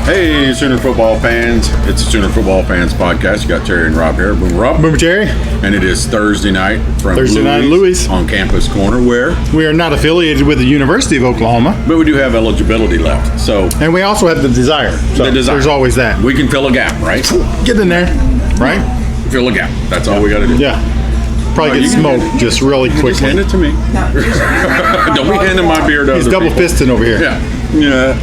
Hey, Sooner football fans. It's the Sooner Football Fans podcast. You got Terry and Rob here. Boom, Rob. Boom, Terry. And it is Thursday night from Louis on Campus Corner, where we are not affiliated with the University of Oklahoma, but we do have eligibility left. So, and we also have the desire. So there's always that. We can fill a gap, right? Get in there, right? Fill a gap. That's all we got to do. Yeah. Probably get smoked just really quickly. Just hand it to me. Don't be handing my beer to He's other double people. fisting over here. Yeah. No.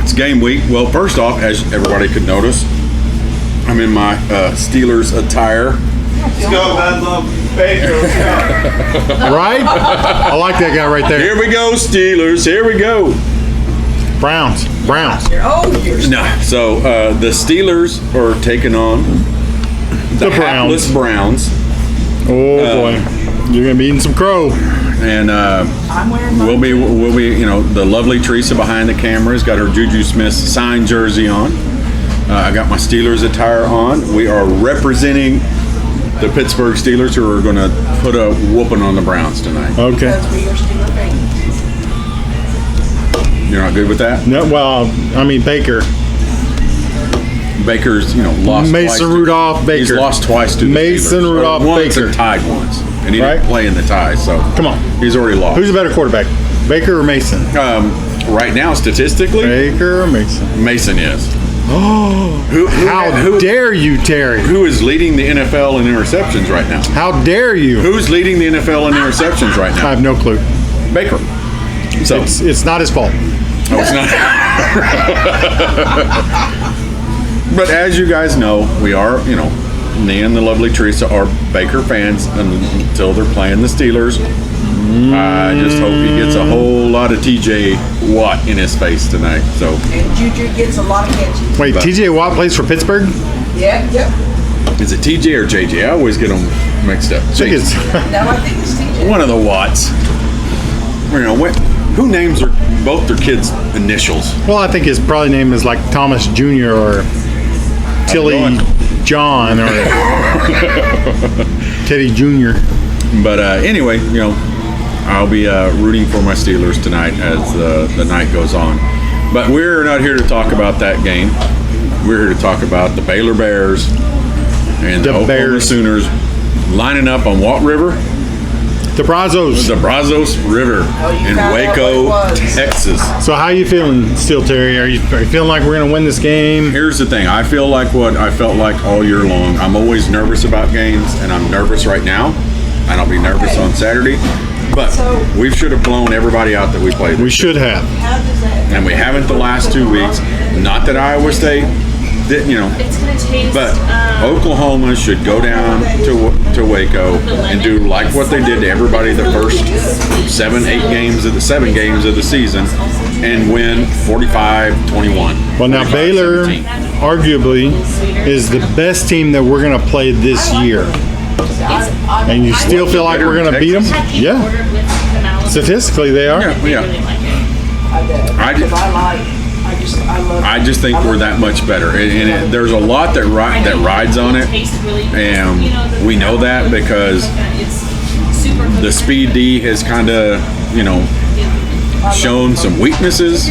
It's game week. Well, first off, as everybody could notice, I'm in my Steelers attire. Let's go, bad love, Baylor. Right? I like that guy right there. Here we go, Steelers. Here we go. Browns. No. So the Steelers are taking on the hapless Browns. Oh boy, you're gonna be eating some crow. And we'll be, you know, the lovely Teresa behind the camera has got her Juju Smith signed jersey on. I got my Steelers attire on. We are representing the Pittsburgh Steelers, who are going to put a whooping on the Browns tonight. Okay. You're not good with that? No. Well, I mean Baker. Baker's, you know, lost Mason twice. Rudolph Baker. He's lost twice to the Mason Steelers. Rudolph once Baker. and tied once. And he Right? didn't play in the tie, so Come on. he's already lost. Who's a better quarterback, Baker or Mason? Right now, statistically, Baker or Mason? Mason is. Oh, how dare you, Terry? Who is leading the NFL in interceptions right now? How dare you? Who's leading the NFL in interceptions right I now? have no clue. Baker. So It's not his fault. no, it's not. But as you guys know, we are, you know, me and the lovely Teresa are Baker fans until they're playing the Steelers. I just hope he gets a whole lot of TJ Watt in his face tonight. So And Juju gets a lot of catches. Wait, TJ Watt plays for Pittsburgh? Yep. is it TJ or JJ? I always get them mixed up. I think it's No, I think it's TJ. One of the Watts. You know, who names both their kids' initials? well, I think his probably name is like Thomas Jr. or Tilly John or Teddy Jr. But anyway, you know, I'll be rooting for my Steelers tonight as the night goes on. But we're not here to talk about that game. We're here to talk about the Baylor Bears and the Oklahoma Bears. Sooners lining up on what river? The Brazos. The Brazos River in found out Waco, what it was. Texas. So how you feeling still, Terry? Are you feeling like we're going to win this game? Here's the thing. I feel like what I felt like all year long. I'm always nervous about games, and I'm nervous right now, and I'll be nervous on Saturday. But we should have blown everybody out that we played. We should have. How does that? And we haven't the last 2 weeks. Not that Iowa State didn't, you know. It's gonna taste. But Oklahoma should go down to Waco and do like what they did to everybody the first 7 games of the season and win 45-21. Well, now Baylor 45-17. arguably is the best team that we're going to play this year. And you still feel like we're going to beat them? Yeah. Statistically, they are. Yeah. I just think we're that much better, and there's a lot that rides on it, and we know that because the Speed D has kind of, you know, shown some weaknesses,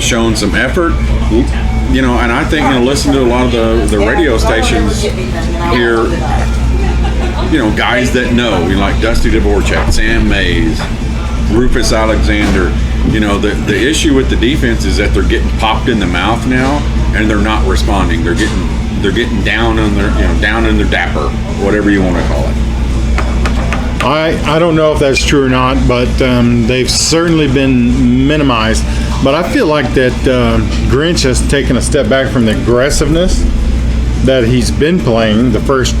shown some effort, you know, and I think, you know, listen to a lot of the radio stations here, you know, guys that know, you know, like Dusty Dvorak, Sam Mays, Rufus Alexander. You know, the issue with the defense is that they're getting popped in the mouth now, and they're not responding. They're getting down on their, you know, down in their dapper, whatever you want to call it. I don't know if that's true or not, but they've certainly been minimized. But I feel like that Grinch has taken a step back from the aggressiveness that he's been playing the first,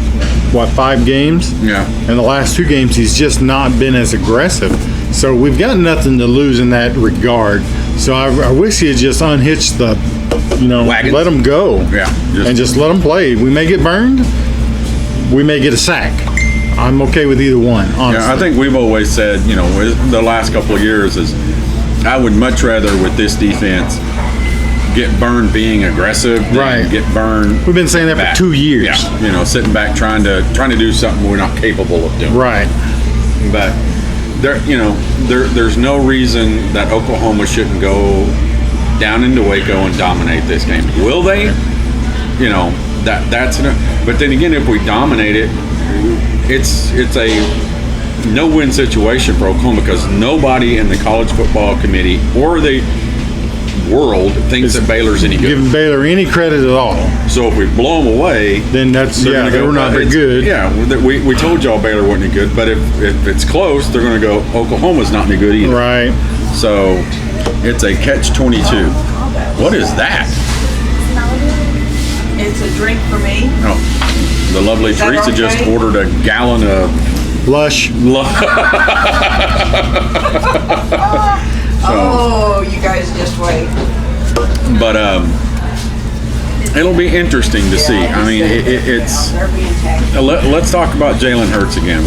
5 games? Yeah. And the last 2 games, he's just not been as aggressive. So we've got nothing to lose in that regard. So I wish he had just unhitched the, you know, Wagons. let him go. Yeah. And just let him play. We may get burned. We may get a sack. I'm okay with either one, honestly. Yeah, I think we've always said, you know, the last couple of years is I would much rather with this defense get burned being aggressive than Right. get burned. We've been saying that back. for 2 years. Yeah, you know, sitting back trying to do something we're not capable of doing. Right. But there's no reason that Oklahoma shouldn't go down into Waco and dominate this game. Will they? But then again, if we dominate it, it's a no-win situation for Oklahoma because nobody in the college football committee or the world thinks that Baylor's any good. Giving Baylor any credit at all. So if we blow them away, then we're not very good. Yeah, we told y'all Baylor wasn't any good, but if it's close, they're going to go, Oklahoma's not any good either. Right. So it's a catch-22. What is that? It's a drink for me. Oh, the lovely Is that Teresa okay? just ordered a gallon of Lush. Oh, you guys just wait. But it'll be interesting to see. I mean, it's. They're being tagged. Let's talk about Jalen Hurts again.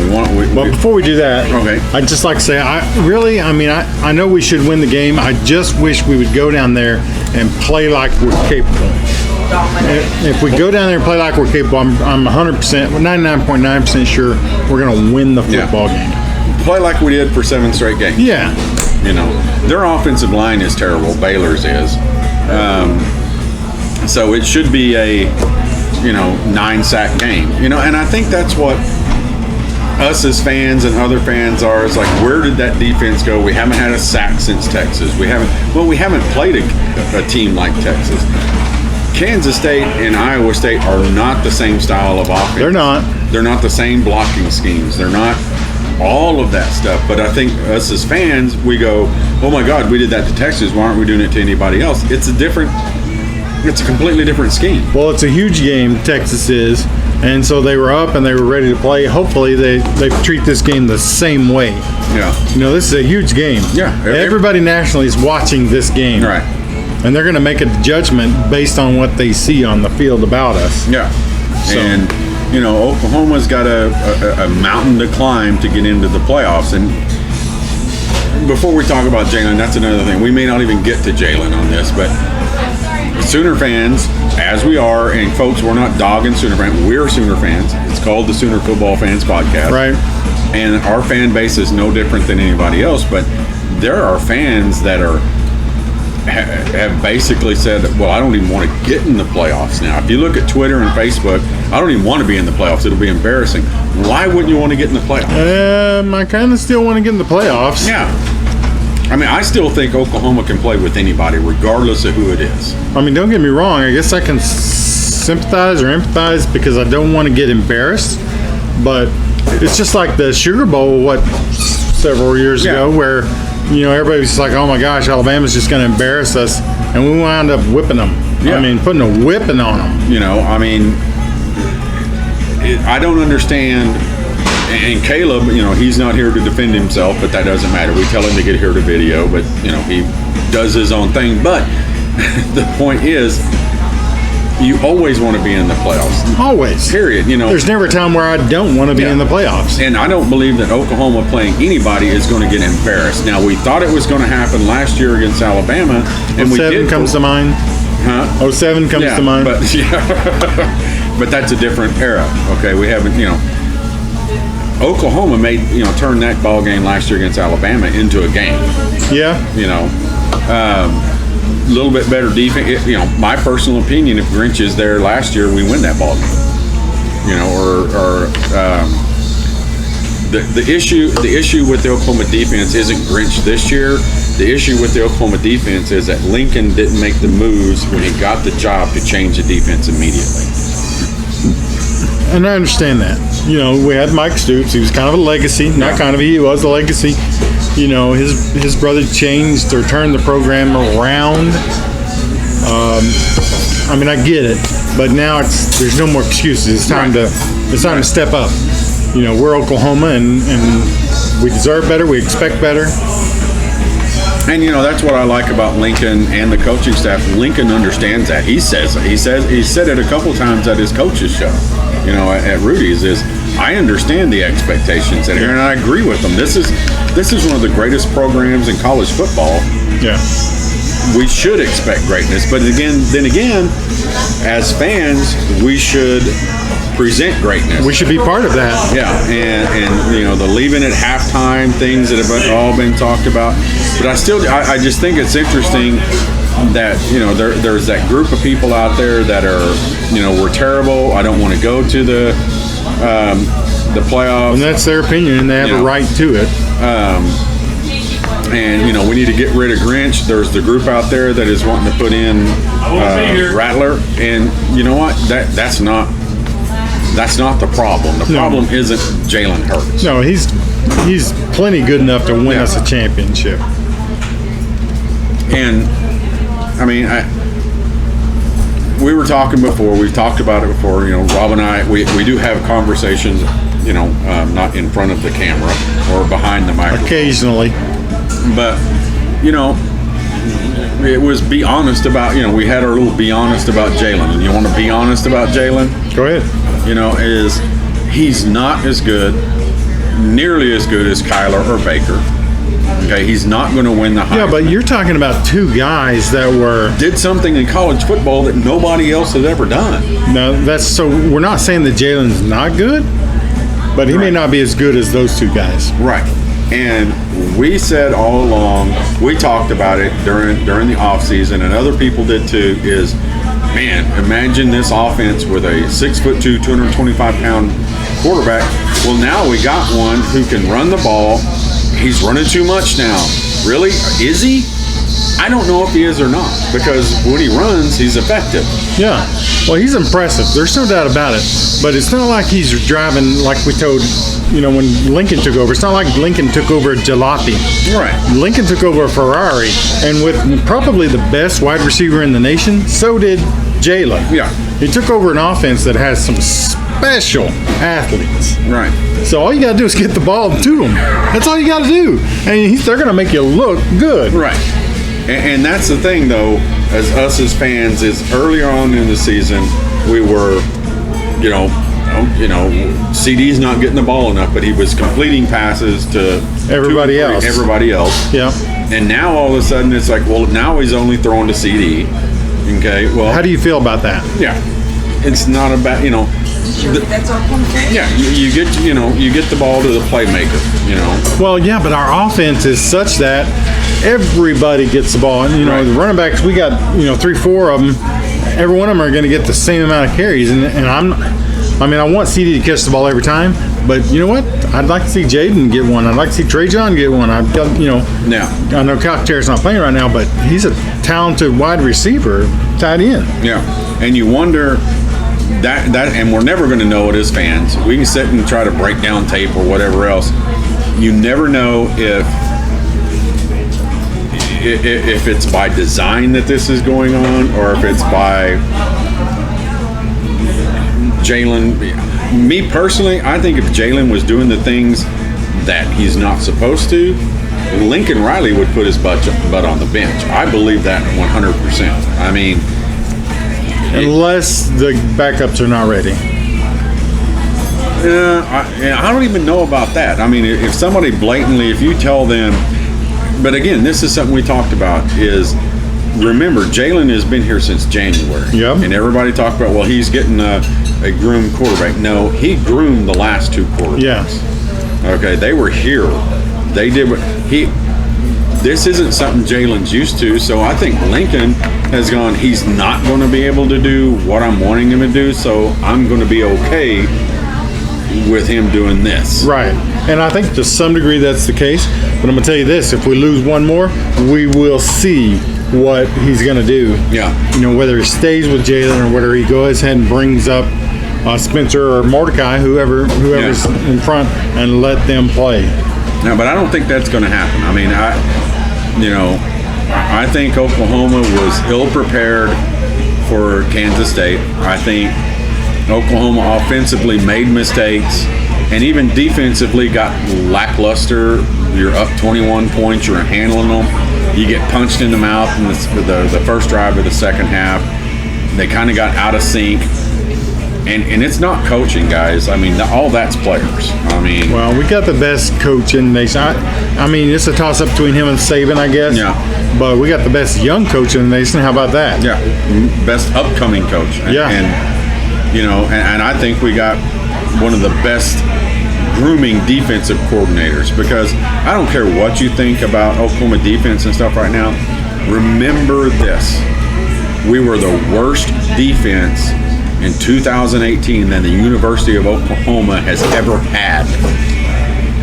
But before we do that, Okay. I'd just like to say, I know we should win the game. I just wish we would go down there and play like we're capable. Dominate. If we go down there and play like we're capable, I'm 100%, 99.9% sure we're going to win the football game. play like we did for 7 straight games. Yeah. Their offensive line is terrible. Baylor's is. So it should be a 9-sack game. And I think that's what us as fans and other fans are. It's like, where did that defense go? We haven't had a sack since Texas. We haven't played a team like Texas. Kansas State and Iowa State are not the same style of offense. They're not. They're not the same blocking schemes. They're not all of that stuff. But I think us as fans, we go, oh my God, we did that to Texas. Why aren't we doing it to anybody else? It's a completely different scheme. Well, it's a huge game, Texas is. And so they were up and they were ready to play. Hopefully they treat this game the same way. Yeah. This is a huge game. Yeah. Everybody nationally is watching this game. Right. And they're going to make a judgment based on what they see on the field about us. Yeah. So. And, Oklahoma's got a mountain to climb to get into the playoffs. And before we talk about Jalen, that's another thing. We may not even get to Jalen on this, but Sooner fans, as we are, and folks, we're not dogging Sooner fans. We're Sooner fans. It's called the Sooner Football Fans Podcast. Right. And our fan base is no different than anybody else, but there are fans that have basically said, well, I don't even want to get in the playoffs now. If you look at Twitter and Facebook, I don't even want to be in the playoffs. It'll be embarrassing. Why wouldn't you want to get in the playoffs? I kind of still want to get in the playoffs. Yeah. I mean, I still think Oklahoma can play with anybody, regardless of who it is. I mean, don't get me wrong. I guess I can sympathize or empathize because I don't want to get embarrassed. But it's just like the Sugar Bowl, several years ago, where, everybody's just like, oh my gosh, Alabama's just going to embarrass us. And we wound up whipping them. Yeah. I mean, putting a whipping on them. I don't understand. And Caleb, he's not here to defend himself, but that doesn't matter. We tell him to get here to video, but, he does his own thing. But the point is, you always want to be in the playoffs. Always. Period. There's never a time where I don't want to be in the playoffs. And I don't believe that Oklahoma playing anybody is going to get embarrassed. Now, we thought it was going to happen last year against Alabama. And 07 comes to mind. Huh? 07 comes to mind. But, but that's a different era. Okay, we haven't, Oklahoma turned that ball game last year against Alabama into a game. Yeah. A little bit better defense. My personal opinion, if Grinch is there last year, we win that ball game. The issue with the Oklahoma defense isn't Grinch this year. The issue with the Oklahoma defense is that Lincoln didn't make the moves when he got the job to change the defense immediately. And I understand that. We had Mike Stoops. He was kind of a legacy. Not kind of, he was a legacy. His brother changed or turned the program around. I get it, but now there's no more excuses. It's time to step up. We're Oklahoma, and we deserve better. We expect better. And that's what I like about Lincoln and the coaching staff. Lincoln understands that. He said it a couple times at his coach's show. At Rudy's, is I understand the expectations that here, and I agree with them. This is one of the greatest programs in college football. Yeah. we should expect greatness. But then again, as fans, we should present greatness. We should be part of that. Yeah, and you know, the leaving at halftime, things that have all been talked about. But I just think it's interesting that, you know, there's that group of people out there that are, you know, we're terrible. I don't want to go to the playoffs. And that's their opinion, and they have a right to it. And, you know, we need to get rid of Grinch. There's the group out there that is wanting to put in Rattler. And you know what? That's not the problem. The problem isn't Jalen Hurts. No, he's plenty good enough to win us a championship. And I mean, we were talking before. We've talked about it before. You know, Rob and I, we do have conversations. You know, not in front of the camera or behind the microphone. Occasionally. But, you know, it was be honest about, you know, we had our little be honest about Jalen. And you want to be honest about Jalen? Go ahead. You know, he's not as good, nearly as good as Kyler or Baker. Okay, he's not going to win the Heisman. Yeah, but you're talking about two guys that did something in college football that nobody else has ever done. No, we're not saying that Jalen's not good, but he may not be as good as those two guys. Right. And we said all along, we talked about it during the offseason, and other people did too, is, man, imagine this offense with a 6'2", 225-pound quarterback. Well, now we got one who can run the ball. He's running too much now. Really? Is he? I don't know if he is or not, because when he runs, he's effective. Yeah. Well, he's impressive. There's no doubt about it. But it's not like he's driving, like we told, you know, when Lincoln took over. It's not like Lincoln took over a jalopy. Right. Lincoln took over a Ferrari, and with probably the best wide receiver in the nation, so did Jalen. Yeah. He took over an offense that has some special athletes. Right. So all you got to do is get the ball to them. That's all you got to do. And they're going to make you look good. Right. And that's the thing, though, as us as fans, is earlier on in the season, we were, you know, CD's not getting the ball enough, but he was completing passes to everybody else. Yeah. And now all of a sudden it's like, well, now he's only throwing to CD. Okay. Well, how do you feel about that? Yeah. It's not about, you know. That's our point. Yeah, you get the ball to the playmaker, you know. Well, yeah, but our offense is such that everybody gets the ball. And, you know, right. The running backs, we got, 3-4 of them. Every one of them are going to get the same amount of carries. And I want CD to catch the ball every time. But you know what? I'd like to see Jaden get one. I'd like to see Trey John get one. I've got, Yeah. I know Calcaterra's not playing right now, but he's a talented wide receiver, tight end. Yeah. And you wonder that and we're never going to know it as fans. We can sit and try to break down tape or whatever else. You never know if it's by design that this is going on, or if it's by Jalen. Me personally, I think if Jalen was doing the things that he's not supposed to, Lincoln Riley would put his butt on the bench. I believe that 100%. I mean, unless the backups are not ready. I don't even know about that. I mean, if somebody blatantly, if you tell them, but again, this is something we talked about, is remember, Jalen has been here since January. Yep. And everybody talked about, well, he's getting a groomed quarterback. No, he groomed the last two quarterbacks. Yes. Okay, they were here. They did what this isn't something Jalen's used to, so I think Lincoln has gone, he's not going to be able to do what I'm wanting him to do, so I'm going to be okay with him doing this. Right. And I think to some degree that's the case. But I'm going to tell you this, if we lose one more, we will see what he's going to do. Yeah. Whether he stays with Jalen or whether he goes ahead and brings up Spencer or Mordecai, whoever's in front, and let them play. No, but I don't think that's going to happen. I mean, I think Oklahoma was ill-prepared for Kansas State. I think Oklahoma offensively made mistakes, and even defensively got lackluster. You're up 21 points, you're handling them. You get punched in the mouth in the first drive of the second half. They kind of got out of sync. And it's not coaching, guys. I mean, all that's players. I mean, Well, we got the best coach in the nation. I mean, it's a toss-up between him and Saban, I guess. Yeah. But we got the best young coach in the nation. How about that? yeah, best upcoming coach. Yeah. And you know, and I think we got one of the best grooming defensive coordinators, because I don't care what you think about Oklahoma defense and stuff right now. Remember this: we were the worst defense in 2018 that the University of Oklahoma has ever had.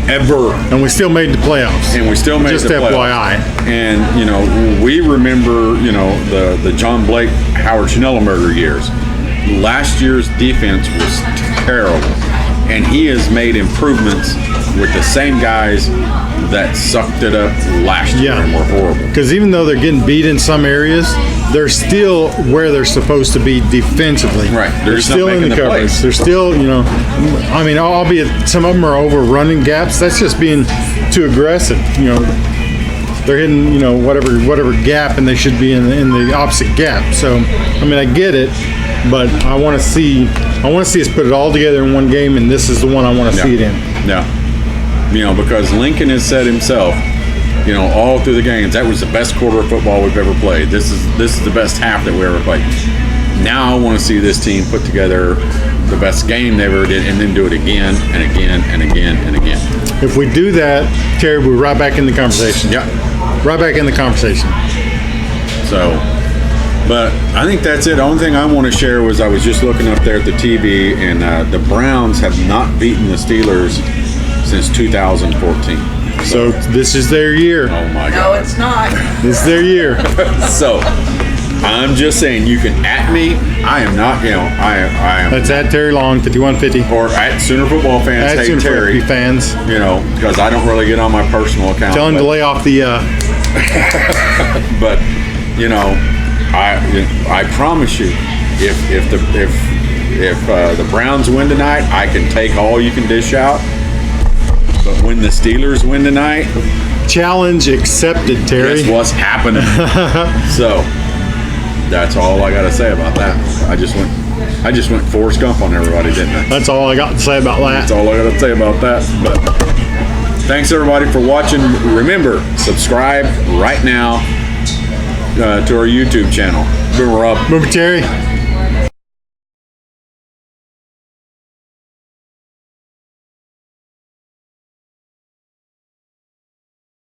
Ever. And we still made the playoffs. And we still made Just the playoffs. FYI. And, you know, we remember, you know, the John Blake, Howard Schnellenberger years. Last year's defense was terrible. And he has made improvements with the same guys that sucked it up last year Yeah. and were horrible. Because even though they're getting beat in some areas, they're still where they're supposed to be defensively. Right. They're just not still in the making the coverage. plays. They're still, you know, I mean, albeit some of them are over running gaps. That's just being too aggressive. You know, they're hitting, you know, whatever gap, and they should be in the opposite gap. So, I mean, I get it, but I want to see us put it all together in one game, and this is the one I want to see it in. Yeah. You know, because Lincoln has said himself, you know, all through the games, that was the best quarter of football we've ever played. This is the best half that we ever played. Now I want to see this team put together the best game they ever did, and then do it again and again and again and again. If we do that, Terry, we're right back in the conversation. Yeah. Right back in the conversation. So, but I think that's it. The only thing I want to share was I was just looking up there at the TV, and the Browns have not beaten the Steelers since 2014. So this is their year. Oh my No, God. it's not. This is their year. So, I'm just saying, you can at me. I am not, you know, I am, That's at Terry Long, 5150. or at Sooner Football Fans, At hey Sooner Terry, Football fans. you know, because I don't really get on my personal account. Tell him to but- lay off the. But you know, I promise you, if the Browns win tonight, I can take all you can dish out. But when the Steelers win tonight, Challenge accepted, Terry. guess what's happening? So that's all I got to say about that. I just went Forrest Gump on everybody, didn't I? That's all I got to say about That's that. all I got to say about that. But thanks everybody for watching. Remember, subscribe right now to our YouTube channel. Boomer up. Remember, Terry?